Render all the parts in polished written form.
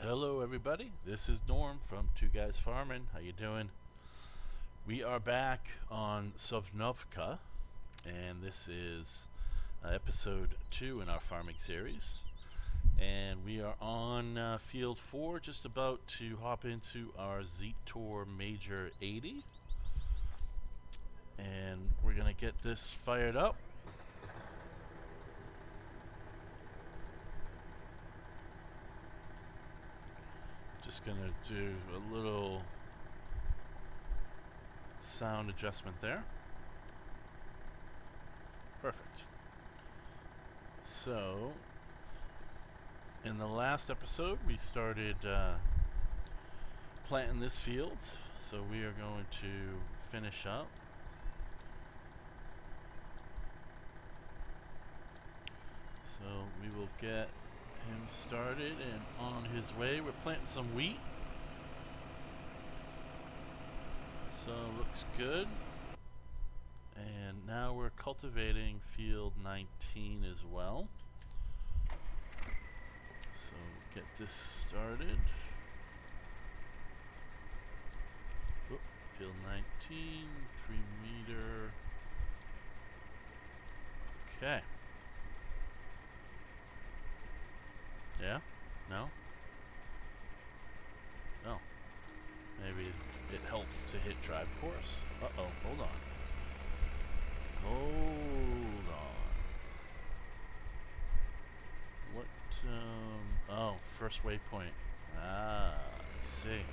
Hello everybody, this is Norm from Two Guys Farming. How you doing? We are back on Sosnovka, and this is episode 2 in our farming series. And we are on field 4, just about to hop into our Zetor Major 80. And we're going to get this fired up. Just gonna do a little sound adjustment there. Perfect. So, in the last episode, we started planting this field. So we are going to finish up. So we will get him started and on his way. We're planting some wheat, so looks good. And now we're cultivating field 19 as well. So get this started. Oop, field 19, 3 meter. Okay. Yeah? No? No. Maybe it helps to hit drive course. Uh-oh, hold on. Hold on. What, oh, first waypoint. Ah, I see.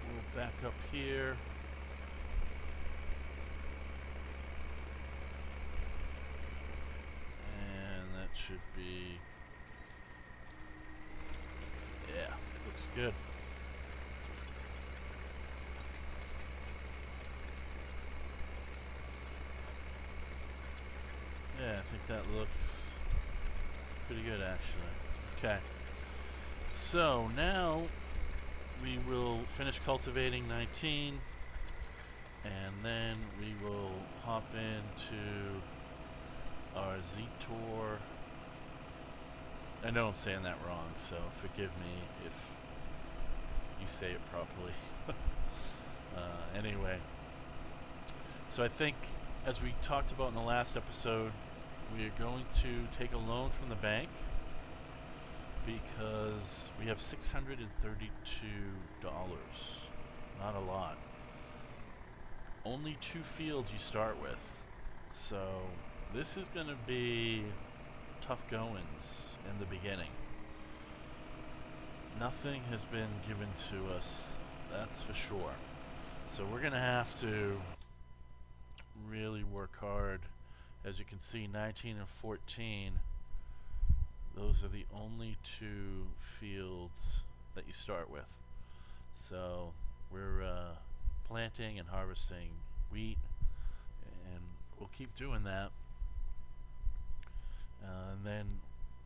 We'll back up here. Should be, yeah, looks good. Yeah, I think that looks pretty good actually. Okay, so now we will finish cultivating 19 and then we will hop into our Zetor. I know I'm saying that wrong, so forgive me if you say it properly. Anyway, so I think, as we talked about in the last episode, we are going to take a loan from the bank because we have $632. Not a lot. Only 2 fields you start with. So this is going to be tough goings in the beginning. Nothing has been given to us, that's for sure. So we're gonna have to really work hard. As you can see, 19 and 14, those are the only 2 fields that you start with. So we're planting and harvesting wheat, and we'll keep doing that. And then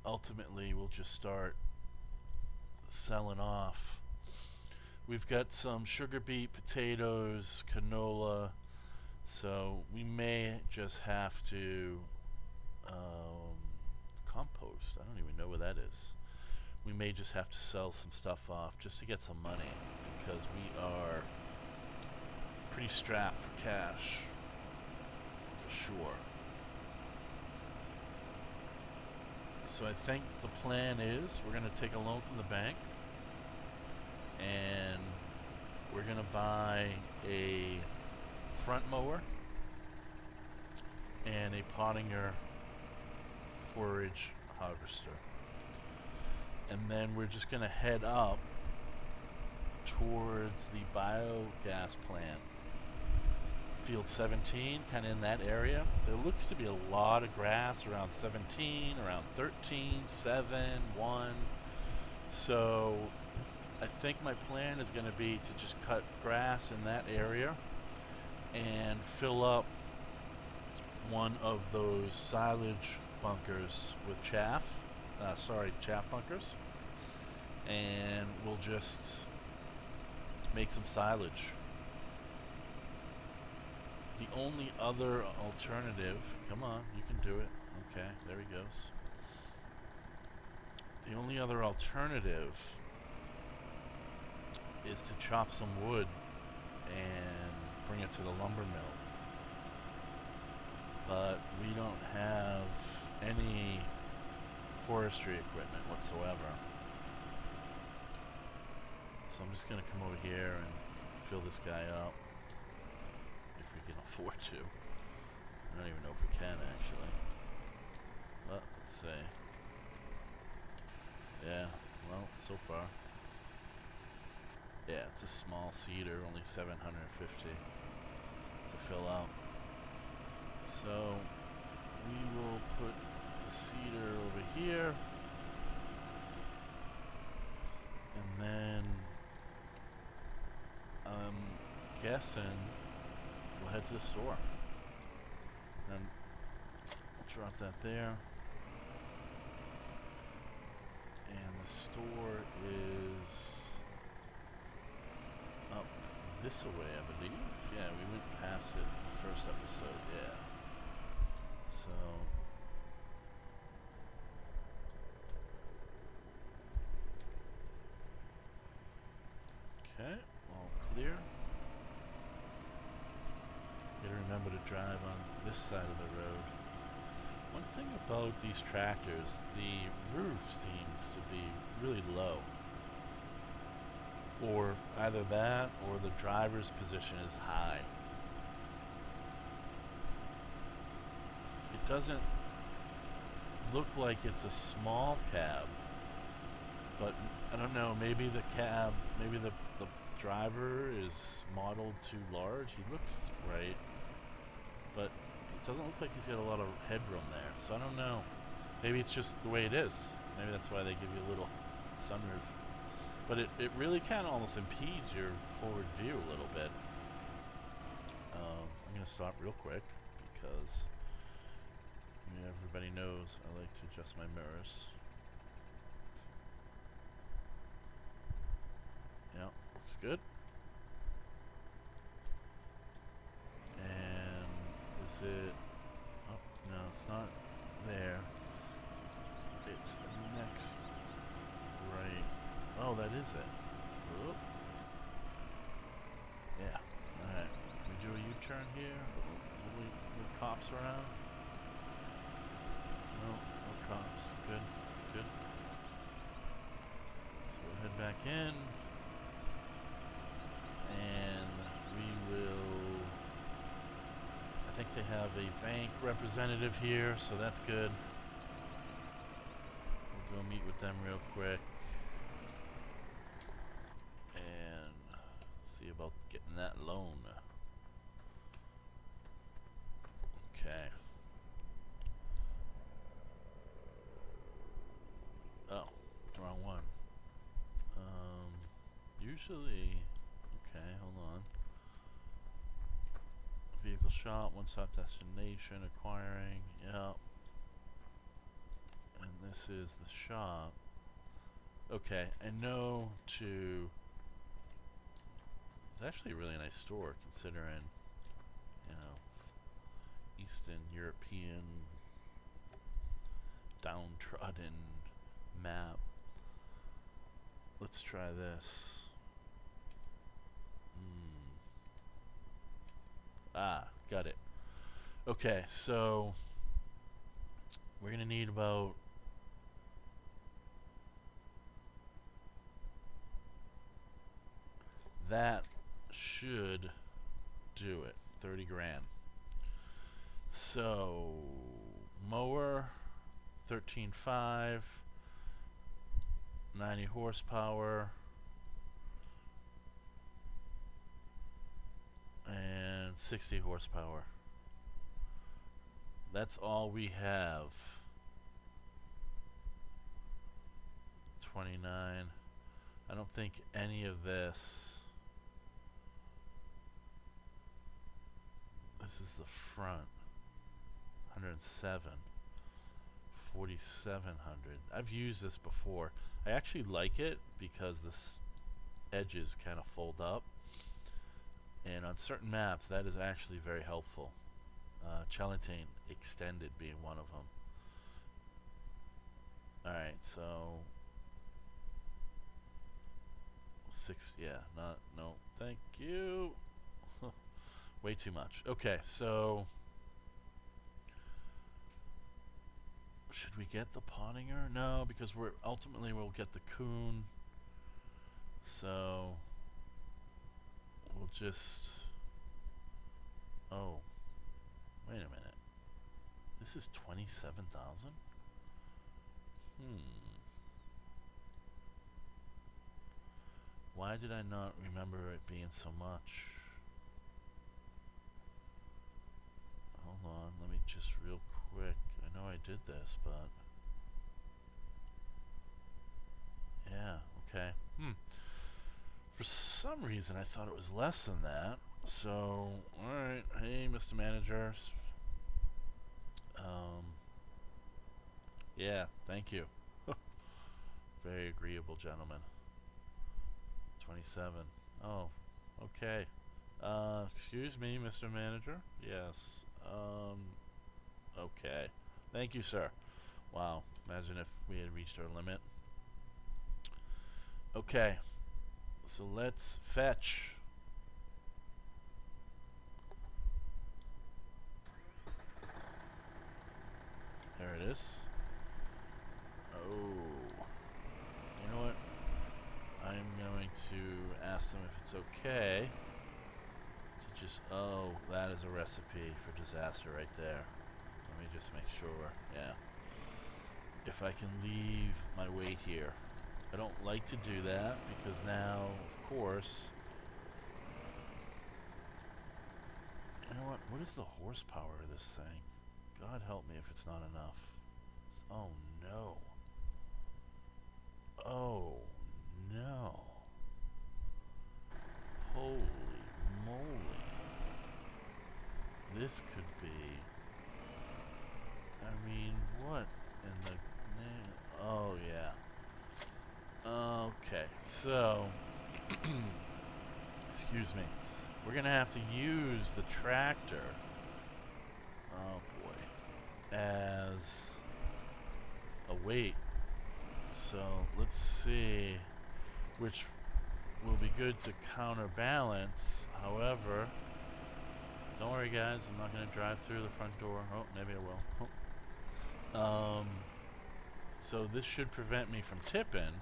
ultimately we'll just start selling off. We've got some sugar beet, potatoes, canola, so we may just have to compost. I don't even know where that is. We may just have to sell some stuff off just to get some money, because we are pretty strapped for cash, for sure. So I think the plan is we're going to take a loan from the bank and we're going to buy a front mower and a Pottinger forage harvester. And then we're just going to head up towards the biogas plant. Field 17, kind of in that area. There looks to be a lot of grass around 17, around 13, 7, 1. So I think my plan is going to be to just cut grass in that area and fill up one of those silage bunkers with chaff. Chaff bunkers. And we'll just make some silage. The only other alternative, come on, you can do it. Okay, there he goes. The only other alternative is to chop some wood and bring it to the lumber mill. But we don't have any forestry equipment whatsoever. So I'm just going to come over here and fill this guy up. If we can afford to. I don't even know if we can actually. But let's see. Yeah, well, so far. Yeah, it's a small cedar, only 750 to fill out. So we will put the cedar over here, and then I'm guessing we'll head to the store. And I'll drop that there. And the store is up this way, I believe. Yeah, we went past it in the first episode, yeah. So okay, all clear. Gotta remember to drive on this side of the road. One thing about these tractors, the roof seems to be really low. Or either that or the driver's position is high. It doesn't look like it's a small cab, but I don't know, maybe the cab, maybe the driver is modeled too large. He looks right, but it doesn't look like he's got a lot of headroom there, so I don't know. Maybe it's just the way it is. Maybe that's why they give you a little sunroof. But it really kind of almost impedes your forward view a little bit. I'm going to stop real quick because everybody knows I like to adjust my mirrors. Yeah, looks good. And is it... Oh, no, it's not there. It's the next right. Oh, that is it. Oop. Yeah. Alright. Can we do a U-turn here? With cops around? No, no cops. Good. Good. So we'll head back in. And we will... I think they have a bank representative here, so that's good. We'll go meet with them real quick. See about getting that loan. Okay. Oh, wrong one. Usually, okay, hold on. Vehicle shop, one-stop destination, acquiring, yep. And this is the shop. Okay, I know to... It's actually a really nice store considering, you know, Eastern European downtrodden map. Let's try this. Ah, got it. Okay, so we're gonna need about that should do it. 30 grand. So mower 13.5, 90 horsepower, and 60 horsepower. That's all we have. 29. I don't think any of this. This is the front. 107. 4,700. I've used this before. I actually like it because the edges kind of fold up. And on certain maps, that is actually very helpful. Challenging Extended being one of them. Alright, so 6, yeah, not, no, thank you. Way too much. Okay, so should we get the Pottinger? No, because we're ultimately we'll get the coon. So we'll just, oh, wait a minute. This is 27,000? Why did I not remember it being so much? Hold on, let me just real quick. I know I did this, but yeah, okay. For some reason I thought it was less than that. So, alright, hey Mr. Manager. Yeah, thank you. Very agreeable gentleman. 27. Oh, okay. Excuse me, Mr. Manager. Yes. Okay. Thank you, sir. Wow. Imagine if we had reached our limit. Okay. So let's fetch. There it is. Oh. You know what? I'm going to ask them if it's okay to just, oh, that is a recipe for disaster right there. Let me just make sure, yeah. If I can leave my weight here. I don't like to do that because now, of course, you know what is the horsepower of this thing? God help me if it's not enough. Oh no. Oh no. Holy moly. This could be, I mean, what in the name? Oh yeah. Okay, so excuse me. We're gonna have to use the tractor, oh boy, as a weight. So let's see, which will be good to counterbalance. However, don't worry guys, I'm not gonna drive through the front door. Oh, maybe I will. So this should prevent me from tipping,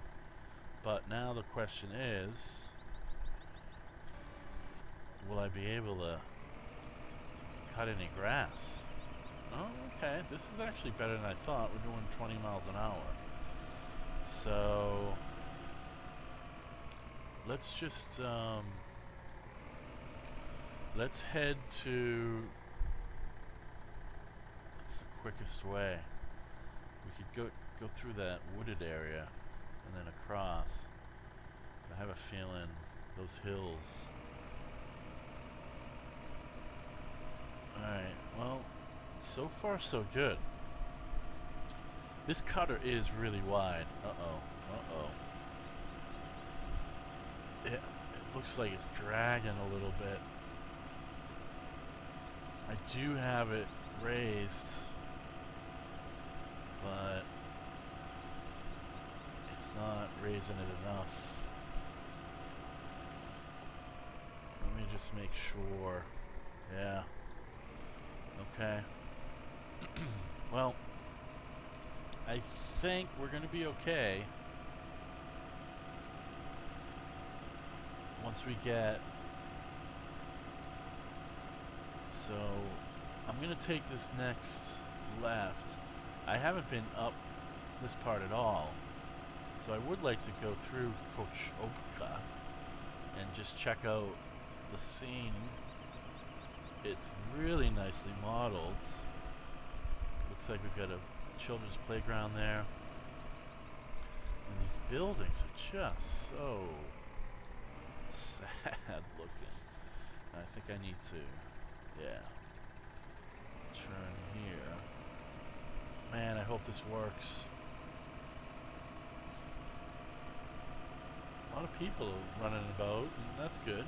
but now the question is, will I be able to cut any grass? Oh, okay. This is actually better than I thought. We're doing 20 miles an hour. So let's just let's head to, what's the quickest way? We could go through that wooded area and then across. I have a feeling those hills. Alright, well, so far so good. This cutter is really wide. It looks like it's dragging a little bit. I do have it raised, but it's not raising it enough. Let me just make sure. Yeah. Okay. Well, I think we're going to be okay once we get, so I'm going to take this next left. I haven't been up this part at all, so I would like to go through Sosnovka and just check out the scene. It's really nicely modeled. Looks like we've got a children's playground there. And these buildings are just so sad looking. I think I need to, yeah, turn here. Man, I hope this works. A lot of people running about, and that's good.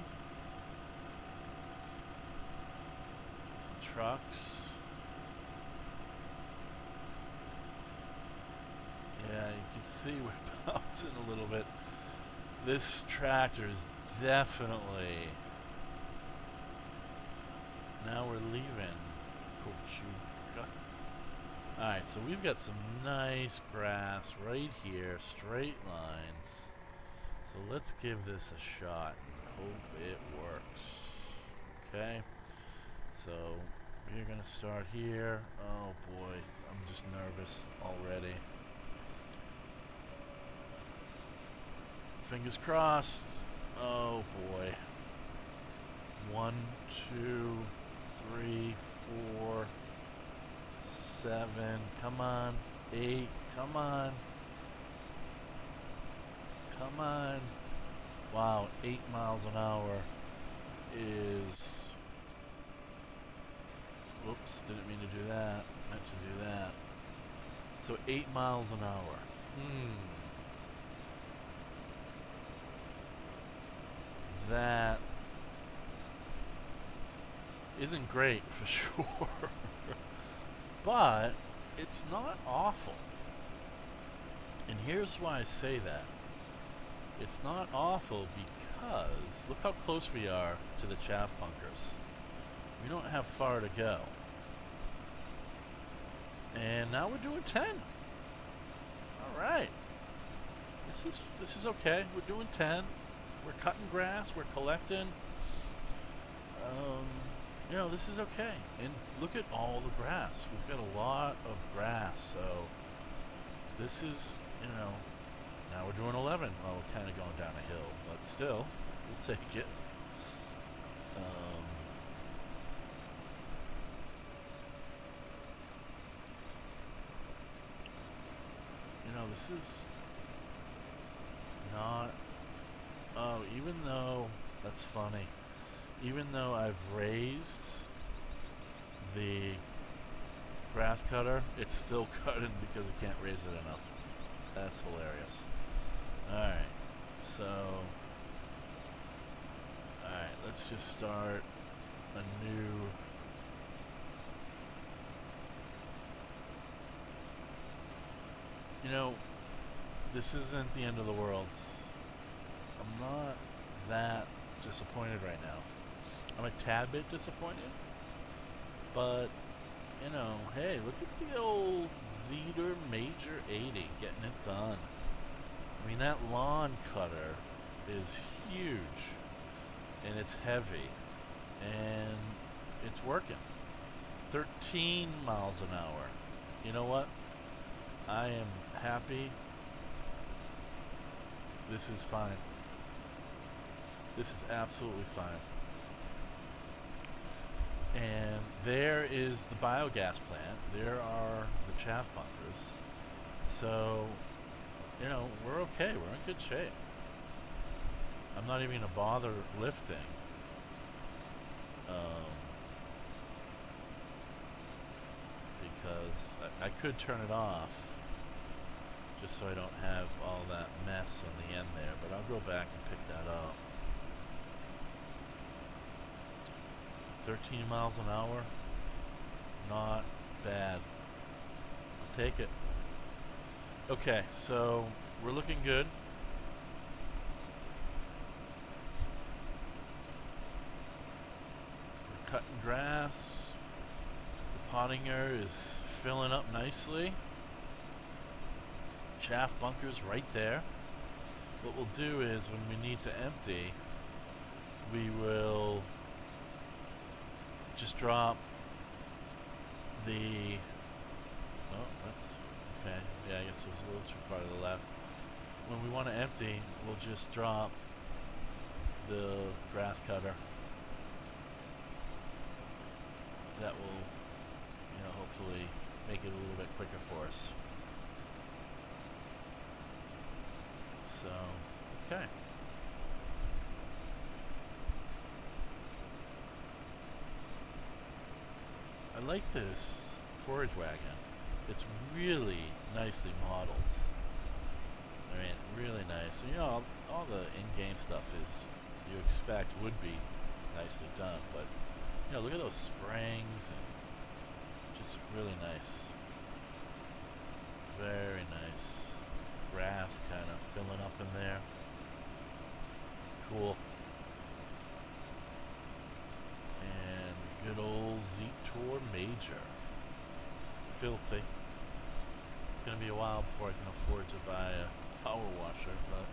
Some trucks. Yeah, you can see we're bouncing a little bit. This tractor is definitely... Now we're leaving Kochuka. Alright, so we've got some nice grass right here, straight lines. So let's give this a shot and hope it works. Okay, so we're gonna start here. Oh boy, I'm just nervous already. Fingers crossed. Oh boy. 1, 2, 3, 4, 7. Come on. 8. Come on. Come on. Wow, 8 miles an hour is... Whoops, didn't mean to do that. Meant to do that. So 8 miles an hour. That isn't great for sure. But it's not awful. And here's why I say that. It's not awful because look how close we are to the chaff bunkers. We don't have far to go. And now we're doing 10. Alright. This is okay. We're doing 10. We're cutting grass, we're collecting. You know, this is okay. And look at all the grass. We've got a lot of grass, so this is, you know, now we're doing 11. Well, we're kind of going down a hill, but still, we'll take it. You know, this is not... Oh, even though, that's funny, even though I've raised the grass cutter, it's still cutting because I can't raise it enough. That's hilarious. Alright, so, alright, let's just start a new, you know, this isn't the end of the world. I'm not that disappointed right now. I'm a tad bit disappointed, but you know, hey, look at the old Zeter Major 80 getting it done. I mean, that lawn cutter is huge and it's heavy and it's working. 13 miles an hour. You know what? I am happy. This is fine. This is absolutely fine. And there is the biogas plant. There are the chaff bunkers. So, you know, we're okay. We're in good shape. I'm not even going to bother lifting. Because I could turn it off just so I don't have all that mess on the end there. But I'll go back and pick that up. 13 miles an hour, not bad. I'll take it. Okay, so we're looking good. We're cutting grass. The Pottinger is filling up nicely. Chaff bunkers right there. What we'll do is when we need to empty, we will just drop the... Oh, that's... Okay, yeah, I guess it was a little too far to the left. When we want to empty, we'll just drop the grass cutter. That will, you know, hopefully make it a little bit quicker for us. So, okay. I like this forage wagon. It's really nicely modeled. I mean, really nice. You know, all the in-game stuff is you expect would be nicely done, but you know, look at those springs and just really nice. Very nice. Grass kind of filling up in there. cool. And good old Zetor Major. Filthy. It's going to be a while before I can afford to buy a power washer, but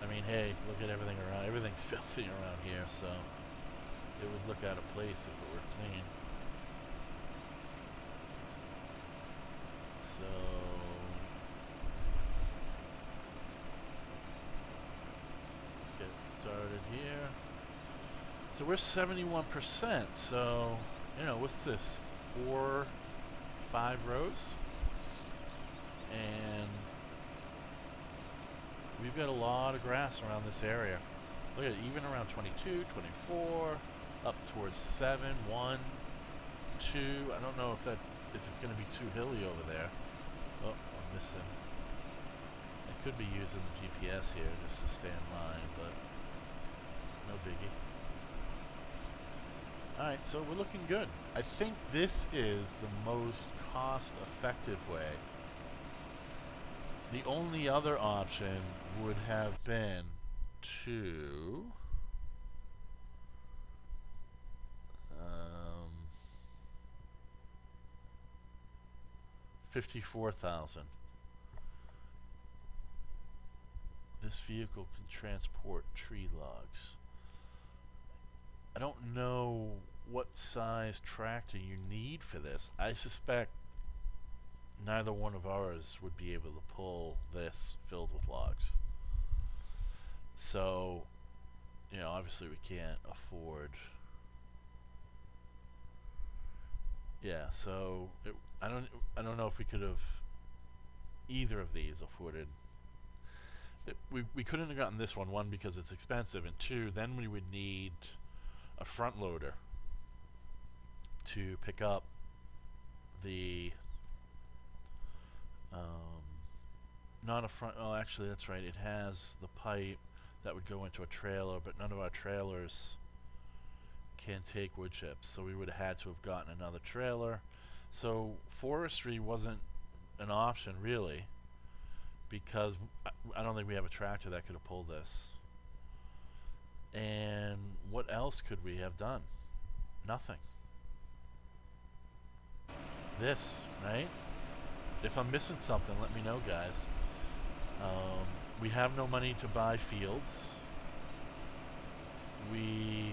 I mean, hey, look at everything around. Everything's filthy around here, so it would look out of place if it were clean. So let's get started here. So we're 71%. So, you know, what's this? 5 rows? And we've got a lot of grass around this area. Look at it, even around 22, 24, up towards 7, 1, 2. I don't know if it's going to be too hilly over there. Oh, I'm missing. I could be using the GPS here just to stay in line, but no biggie. Alright, so we're looking good. I think this is the most cost-effective way. The only other option would have been to 54,000. This vehicle can transport tree logs. I don't know what size tractor you need for this. I suspect neither one of ours would be able to pull this filled with logs. So, you know, obviously we can't afford. Yeah, so I don't know if we could have either of these afforded. We couldn't have gotten this one because it's expensive, and 2, then we would need a front loader to pick up the not a front. Oh, actually, that's right. It has the pipe that would go into a trailer, but none of our trailers can take wood chips, so we would have had to have gotten another trailer. So forestry wasn't an option really, because I don't think we have a tractor that could have pulled this. And what else could we have done? Nothing. This, right? If I'm missing something, let me know, guys. We have no money to buy fields. We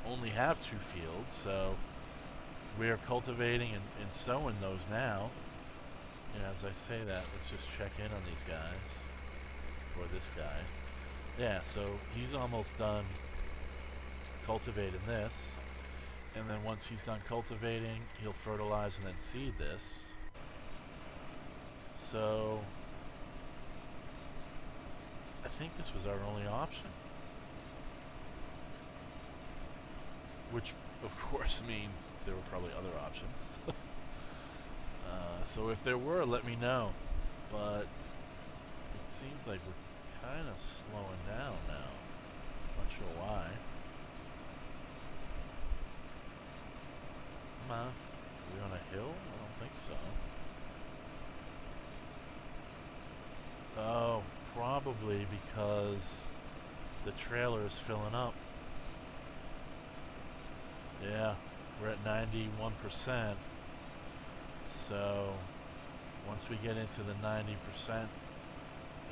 only have 2 fields, so we're cultivating and sowing those now. You know, as I say that, let's just check in on these guys. Or this guy. Yeah, so he's almost done cultivating this. And then once he's done cultivating, he'll fertilize and then seed this. So I think this was our only option. Which, of course, means there were probably other options. So if there were, let me know. But it seems like we're kind of slowing down now. Not sure why. Come on. Are we on a hill? I don't think so. Oh, probably because the trailer is filling up. Yeah, we're at 91%. So once we get into the 90%,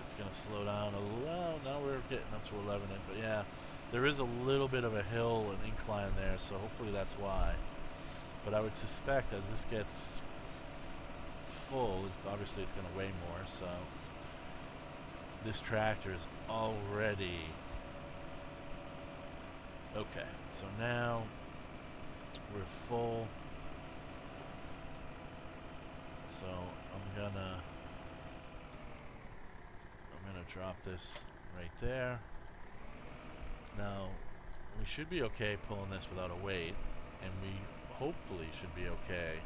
it's going to slow down a little. Now we're getting up to 11. But yeah, there is a little bit of a hill and incline there, so hopefully that's why. But I would suspect as this gets full, obviously it's going to weigh more, so this tractor is already okay. So now we're full. So I'm gonna drop this right there. Now we should be okay pulling this without a weight, and we hopefully should be okay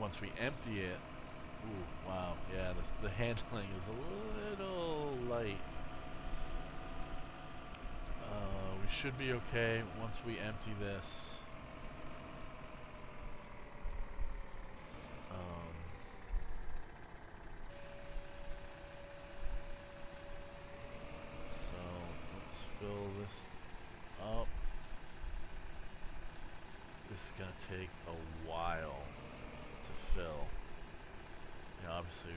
once we empty it. Ooh, wow, yeah, the handling is a little light. We should be okay once we empty this. This is going to take a while to fill. You know, obviously,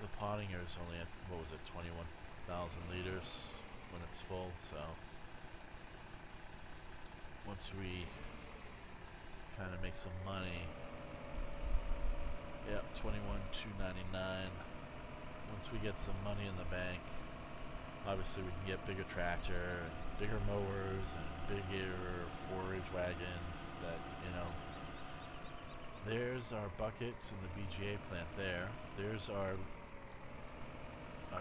the Pottinger is only at, what was it, 21,000 liters when it's full, so once we kind of make some money, yep, 21,299. Once we get some money in the bank, obviously we can get bigger tractor and bigger mowers and bigger forage wagons that, you know. There's our buckets in the BGA plant there. There's our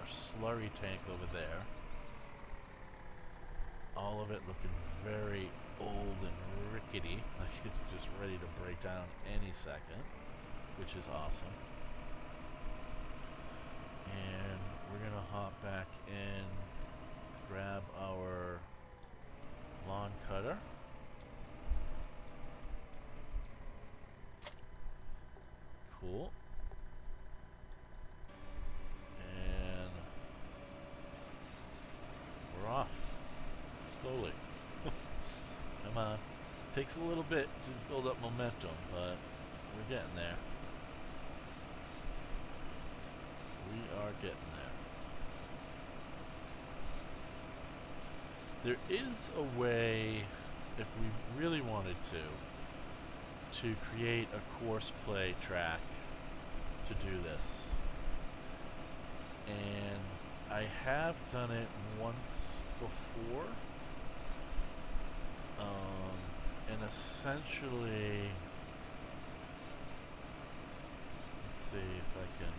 slurry tank over there. All of it looking very old and rickety, like it's just ready to break down any second, which is awesome. And we're gonna hop back in, grab our lawn cutter. Cool. And we're off. Slowly. Come on. Takes a little bit to build up momentum, but we're getting there. We are getting there. There is a way, if we really wanted to create a course play track to do this. And I have done it once before. And essentially, let's see if I can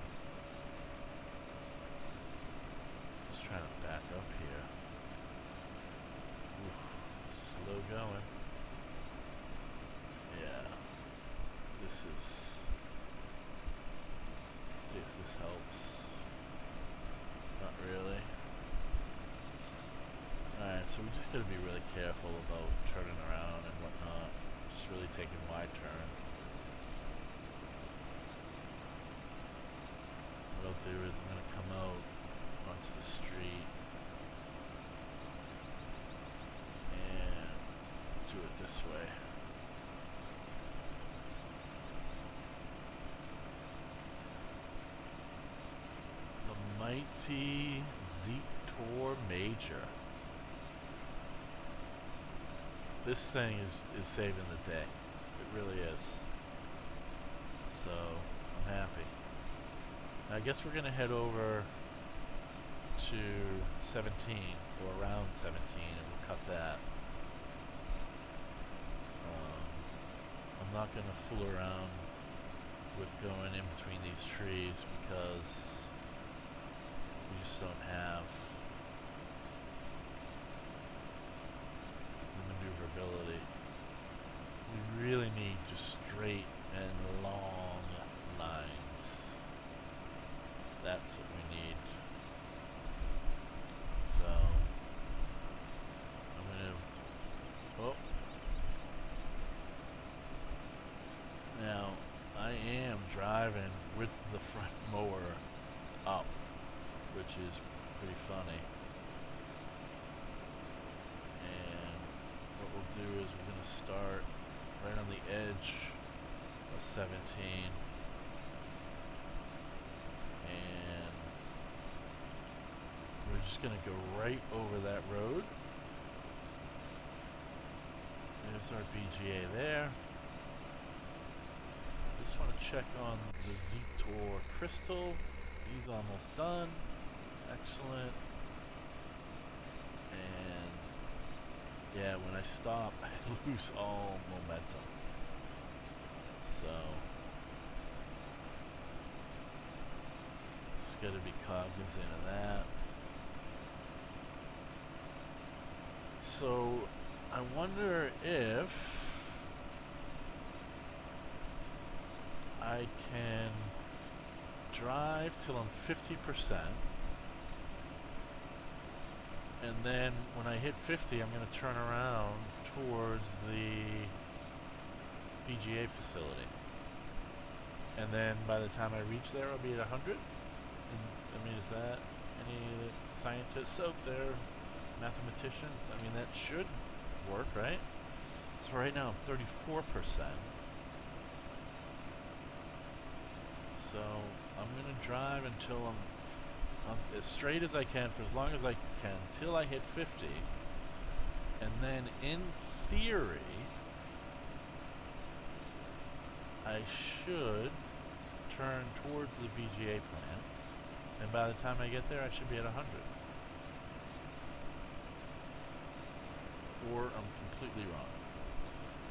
just try to back up here. Oof, slow going. Yeah, this is, let's see if this helps. Not really. Alright, so we just gotta be really careful about turning around and whatnot. Just really taking wide turns. What I'll do is I'm gonna come out onto the street and do it this way. The mighty Zetor Major. This thing is saving the day. It really is. So, I'm happy. Now, I guess we're going to head over to 17, or around 17, and we'll cut that. I'm not going to fool around with going in between these trees because we just don't have maneuverability. We really need just straight and long lines. That's what we need. So I'm gonna, oh, now I am driving with the front mower up, which is pretty funny. What we'll do is we're going to start right on the edge of 17, and we're just going to go right over that road. There's our BGA there. Just want to check on the Zetor crystal. He's almost done. Excellent. And yeah, when I stop, I lose all momentum. So, just got to be cognizant of that. So, I wonder if I can drive till I'm 50%. And then when I hit 50, I'm going to turn around towards the BGA facility. And then by the time I reach there, I'll be at 100. And, I mean, is that any scientists out there, mathematicians? I mean, that should work, right? So right now I'm 34%. So I'm going to drive until I'm as straight as I can for as long as I can till I hit 50. And then in theory, I should turn towards the BGA plant. And by the time I get there, I should be at 100. Or I'm completely wrong.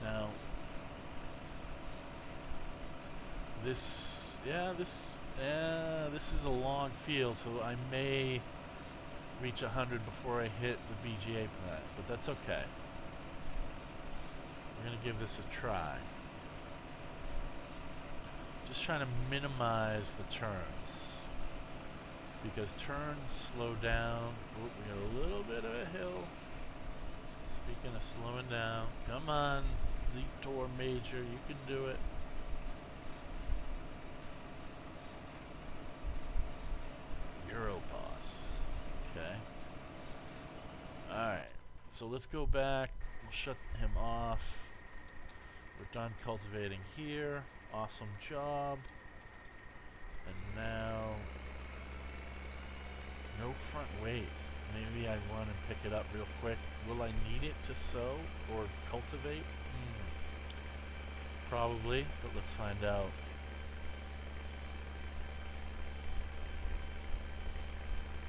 Now, this is a long field, so I may reach 100 before I hit the BGA plant, but that's okay. We're going to give this a try. Just trying to minimize the turns, because turns slow down. Ooh, we got a little bit of a hill. Speaking of slowing down, come on, Zetor Major, you can do it. Europass. Okay. Alright, so let's go back. We'll shut him off. We're done cultivating here. Awesome job. And now, no front weight. Maybe I run and pick it up real quick. Will I need it to sow or cultivate? Probably, but let's find out.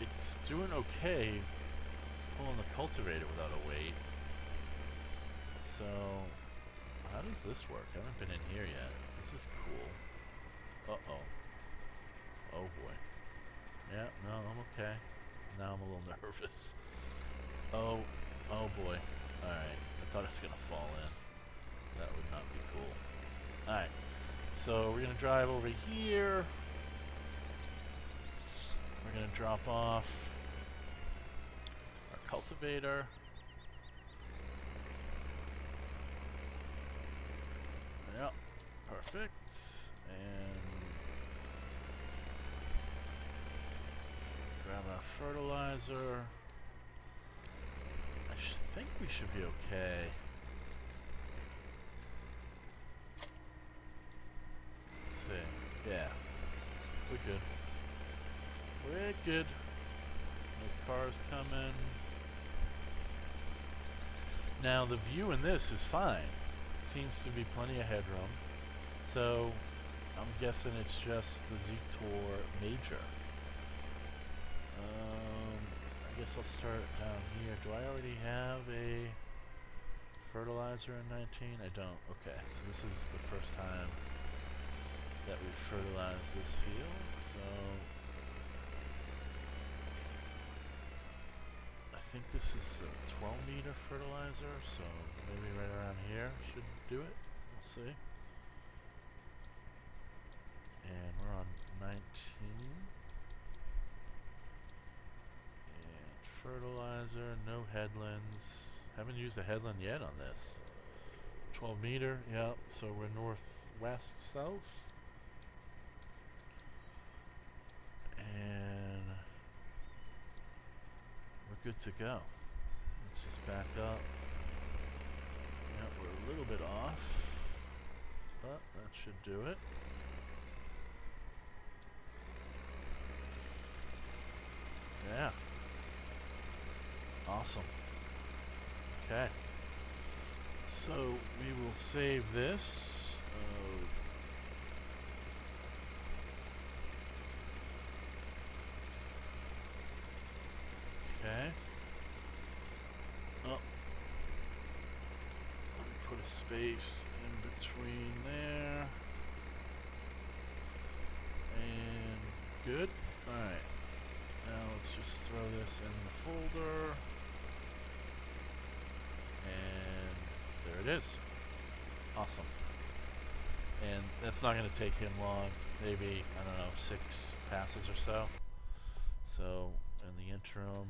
It's doing okay pulling the cultivator without a weight. So, how does this work? I haven't been in here yet. This is cool. Uh-oh. Oh boy. Yeah, no, I'm okay. Now I'm a little nervous. Oh boy. Alright, I thought it was gonna fall in. That would not be cool. Alright, so we're gonna drive over here. We're gonna drop off our cultivator. Yep, perfect. And grab our fertilizer. I think we should be okay. Let's see. Yeah, we're good. We're good. No cars coming. Now the view in this is fine. Seems to be plenty of headroom. So I'm guessing it's just the Zetor Major. I guess I'll start down here. Do I already have a fertilizer in 19? I don't. Okay, so this is the first time that we've fertilized this field. So I think this is a 12 meter fertilizer, so maybe right around here should do it. We'll see. And we're on 19. And fertilizer, no headlands. Haven't used a headland yet on this. 12 meter, yep, so we're northwest south. And we're good to go. Let's just back up. Yep, we're a little bit off, but that should do it. Yeah. Awesome. Okay. So we will save this. Okay. Oh. Let me put a space in between there. And good. Alright. Now let's just throw this in the folder. And there it is. Awesome. And that's not going to take him long. Maybe, I don't know, 6 passes or so. So, in the interim,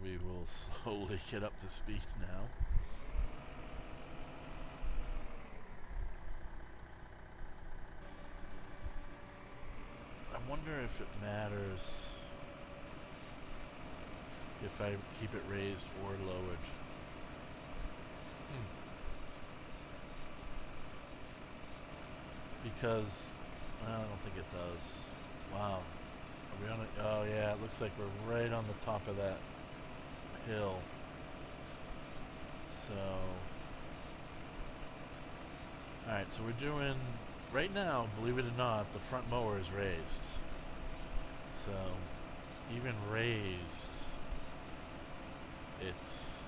we will slowly get up to speed now. I wonder if it matters if I keep it raised or lowered. because I don't think it does. Wow. Are we on a, oh yeah, it looks like we're right on the top of that hill. So, alright, so we're doing, right now, believe it or not, the front mower is raised. So, even raised, it's,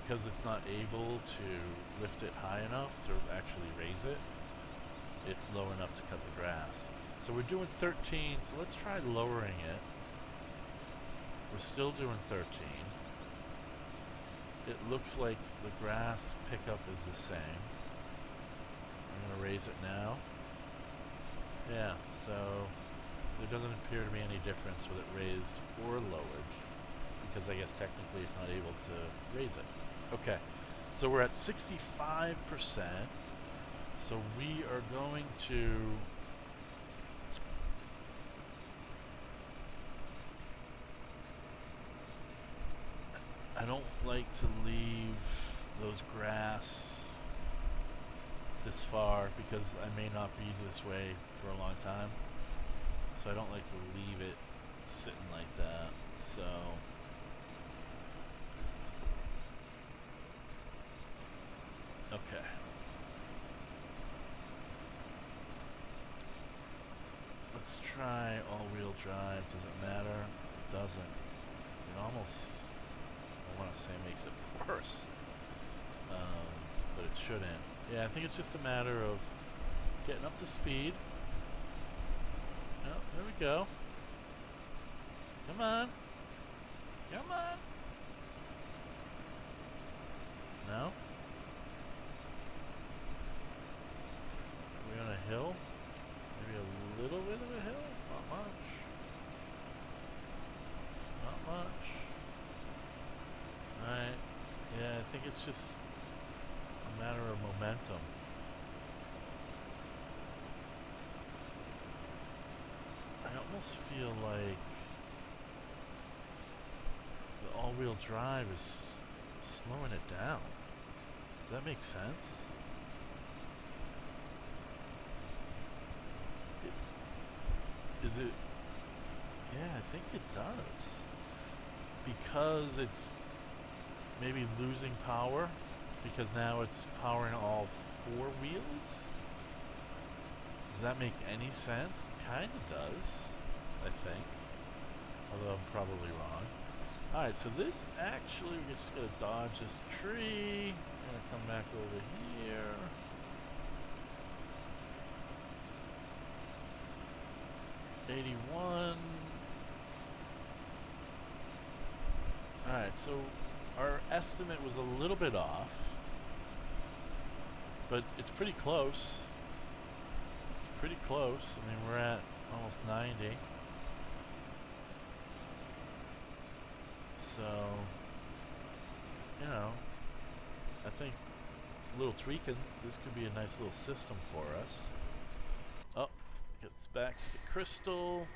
because it's not able to lift it high enough to actually raise it, it's low enough to cut the grass. So we're doing 13, so let's try lowering it. We're still doing 13. It looks like the grass pickup is the same. I'm going to raise it now. Yeah, so there doesn't appear to be any difference with it raised or lowered, because I guess technically it's not able to raise it. Okay, so we're at 65%. So we are going to I don't like to leave those grass this far because I may not be this way for a long time. So I don't like to leave it sitting like that. So okay. Let's try all-wheel drive. Does it matter? It doesn't. It almost, I want to say, makes it worse. But it shouldn't. Yeah, I think it's just a matter of getting up to speed. Oh, there we go. Come on. Come on. No? Are we on a hill? Maybe a little bit of a hill? Not much. Not much. Alright. Yeah, I think it's just a matter of momentum. I almost feel like the all-wheel drive is slowing it down. Does that make sense? Is it? Yeah, I think it does. Because it's maybe losing power, because now it's powering all four wheels? Does that make any sense? Kind of does, I think. Although I'm probably wrong. Alright, so this actually, we're just going to dodge this tree. I'm going to come back over here. '81. Alright, so our estimate was a little bit off, but it's pretty close. It's pretty close. I mean, we're at almost 90. So, you know, I think a little tweaking, this could be a nice little system for us. Oh, gets back to the crystal.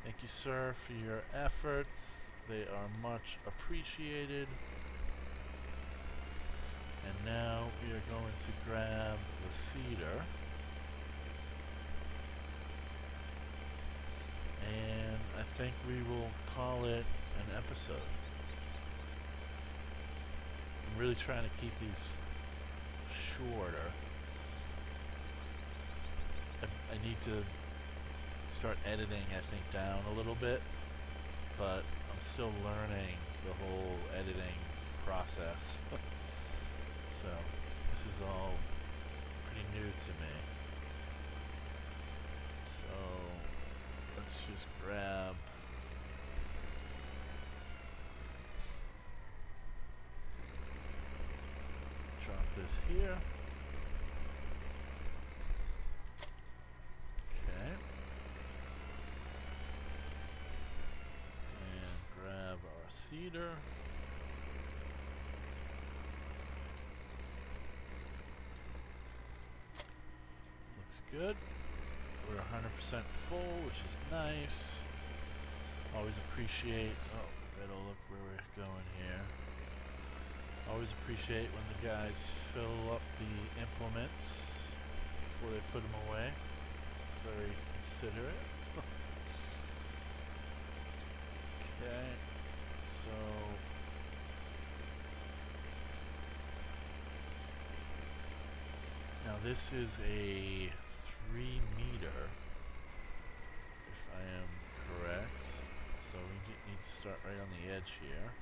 Thank you, sir, for your efforts. They are much appreciated. And now we are going to grab the cedar. And I think we will call it an episode. I'm really trying to keep these shorter. I need to start editing, I think, down a little bit, but I'm still learning the whole editing process. So this is all pretty new to me. So let's just grab drop this here. Okay. And grab our cedar. Looks good. We're 100% full, which is nice. Always appreciate, oh, better look where we're going here. Always appreciate when the guys fill up the implements. before they put them away. Very considerate. Okay, so now this is a 3 meter, if I am correct. So we need to start right on the edge here.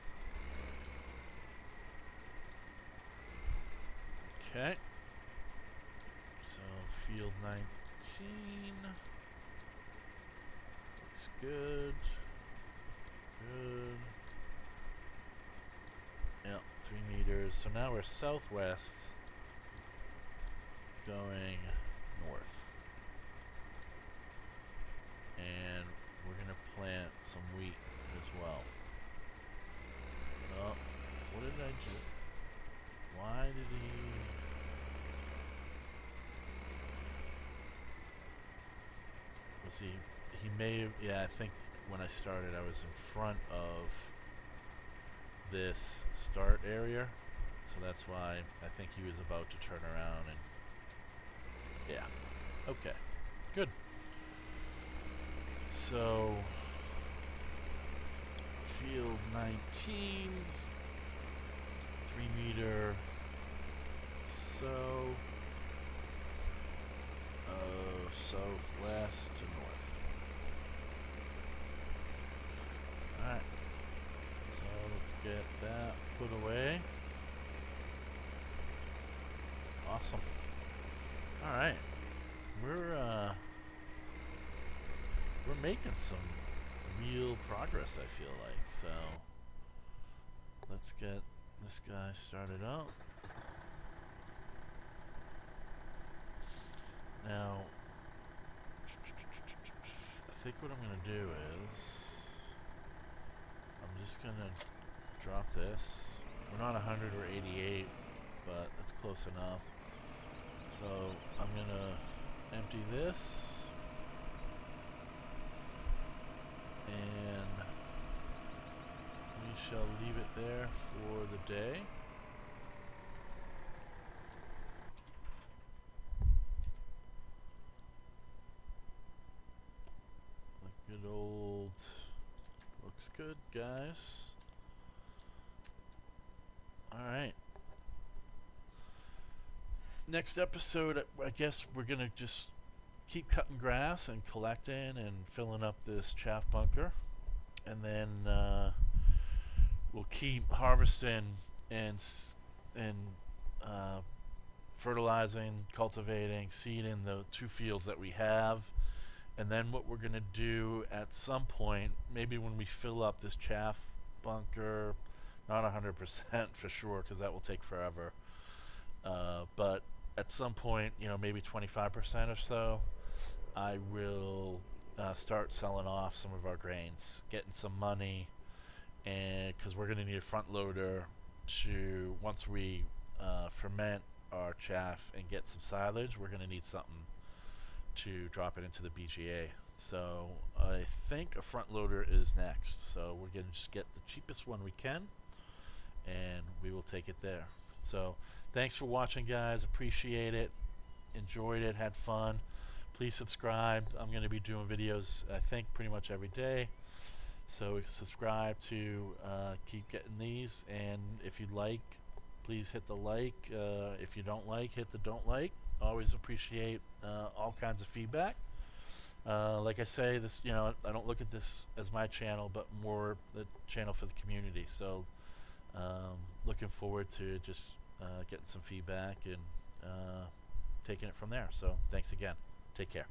Okay. So field 19 looks good. Good. Yep, 3 meters. So now we're southwest, going north. And we're gonna plant some wheat as well. Oh, what did I do? Why did he... Was he may have, yeah, I think when I started I was in front of this start area, so that's why I think he was about to turn around and yeah. Okay, good. So field 19, 3 meter, so southwest to north. Alright, so let's get that put away. Awesome. Alright, we're making some real progress, I feel like. So let's get this guy started up. Now, I think what I'm going to do is I'm just going to drop this. We're not 100 or 88, but it's close enough. So I'm going to empty this. And we shall leave it there for the day. Good old, looks good, guys. Alright. Next episode, I guess we're gonna just keep cutting grass and collecting and filling up this chaff bunker. And then we'll keep harvesting and fertilizing, cultivating, seeding the 2 fields that we have. And then what we're going to do at some point, maybe when we fill up this chaff bunker, not 100% for sure, because that will take forever. But at some point, you know, maybe 25% or so, I will start selling off some of our grains, getting some money, and because we're going to need a front loader to, once we ferment our chaff and get some silage, we're going to need something to drop it into the BGA. So I think a front loader is next. So we're going to just get the cheapest one we can, and we will take it there. So thanks for watching, guys. Appreciate it. Enjoyed it. Had fun. Please subscribe. I'm going to be doing videos, I think, pretty much every day. So subscribe to keep getting these. And if you like, please hit the like. If you don't like, hit the don't like. Always appreciate all kinds of feedback. Like I say, this, you know, I don't look at this as my channel, but more the channel for the community. So looking forward to just getting some feedback and taking it from there. So thanks again. Take care.